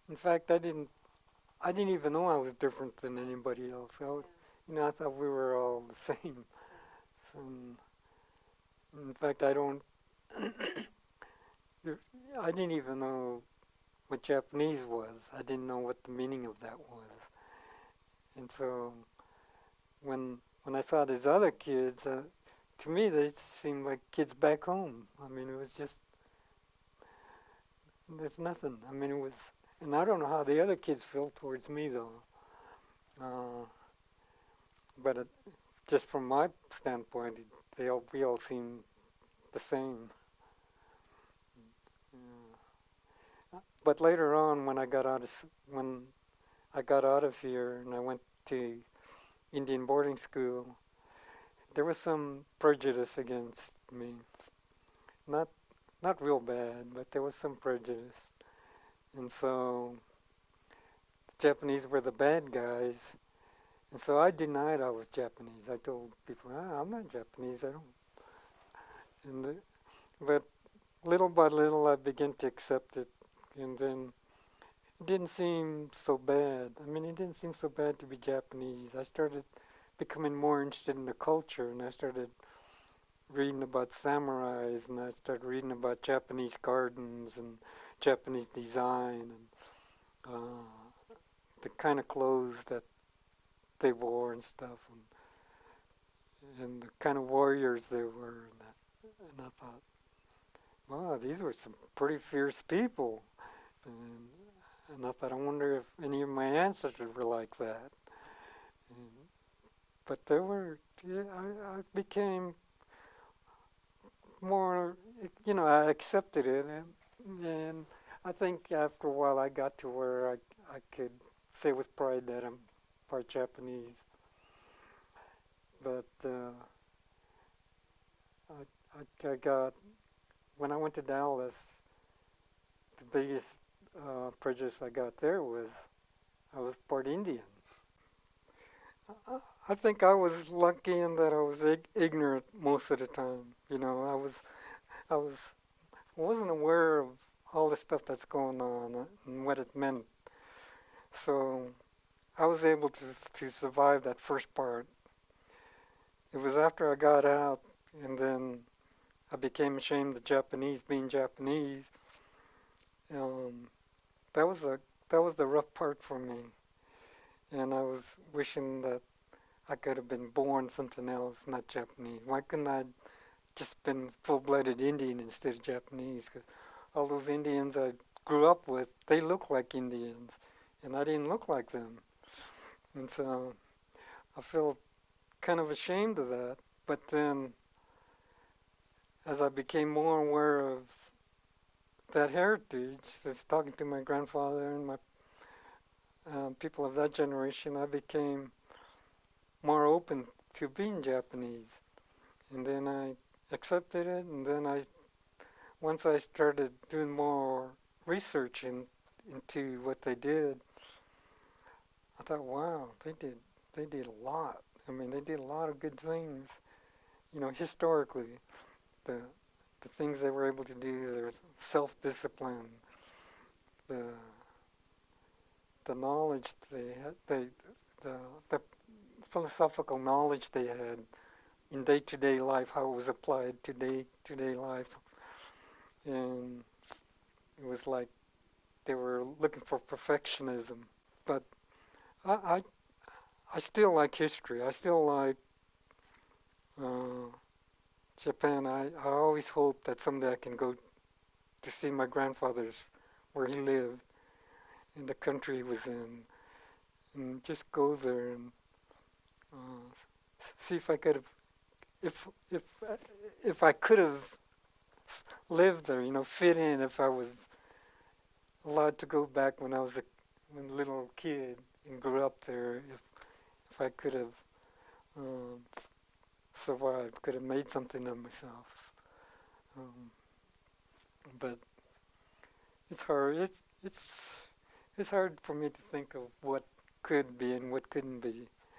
In fact, I didn't even know I was different than anybody else. I thought we were all the same. So, in fact, I didn't even know what Japanese was. I didn't know what the meaning of that was. And so when I saw these other kids, to me they seemed like kids back home. I mean, it was just there's nothing. I mean, it was, and I don't know how the other kids felt towards me though. Uh, but just from my standpoint, we all seemed the same. But later on, when I got out of here and I went to Indian boarding school, there was some prejudice against me. Not not real bad, but there was some prejudice. And so the Japanese were the bad guys. And so I denied I was Japanese. I told people, I'm not Japanese. I don't. But little by little, I began to accept it. And then it didn't seem so bad. I mean, it didn't seem so bad to be Japanese. I started becoming more interested in the culture, and I started reading about samurais, and I started reading about Japanese gardens and Japanese design and the kind of clothes that they wore and stuff, and the kind of warriors they were. And I thought, wow, these were some pretty fierce people. And, and I thought, I wonder if any of my ancestors were like that. And, but there were, yeah, I became more, I accepted it. And I think after a while I got to where I could say with pride that I'm part Japanese. But I got, when I went to Dallas, the biggest prejudice I got there was I was part Indian. I think I was lucky in that I was ignorant most of the time. I wasn't aware of all the stuff that's going on and what it meant. So I was able to survive that first part. It was after I got out and then I became ashamed of Japanese being Japanese. Um, that was the rough part for me, and I was wishing that I could have been born something else, not Japanese. Why couldn't I just been full-blooded Indian instead of Japanese? 'Cause all those Indians I grew up with, they look like Indians, and I didn't look like them, and so I felt kind of ashamed of that. But then, as I became more aware of that heritage, just talking to my grandfather and my people of that generation, I became more open to being Japanese. And then I accepted it, and then once I started doing more research into what they did, I thought, wow, they did a lot. I mean, they did a lot of good things. Historically, the the things they were able to do, their self-discipline, the the knowledge they had, the philosophical knowledge they had in day-to-day life, how it was applied to day-to-day life, and it was like they were looking for perfectionism. But I, I, I still like history. I still like uh, Japan. I always hope that someday I can go to see my grandfather's where he lived in the country he was in, and just go there and uh, see if I could have, if if I could have lived there, fit in if I was allowed to go back when I was when a little kid and grew up there. If I could have um, survived, could have made something of myself. Um, but it's hard. It's hard for me to think of what could be and what couldn't be.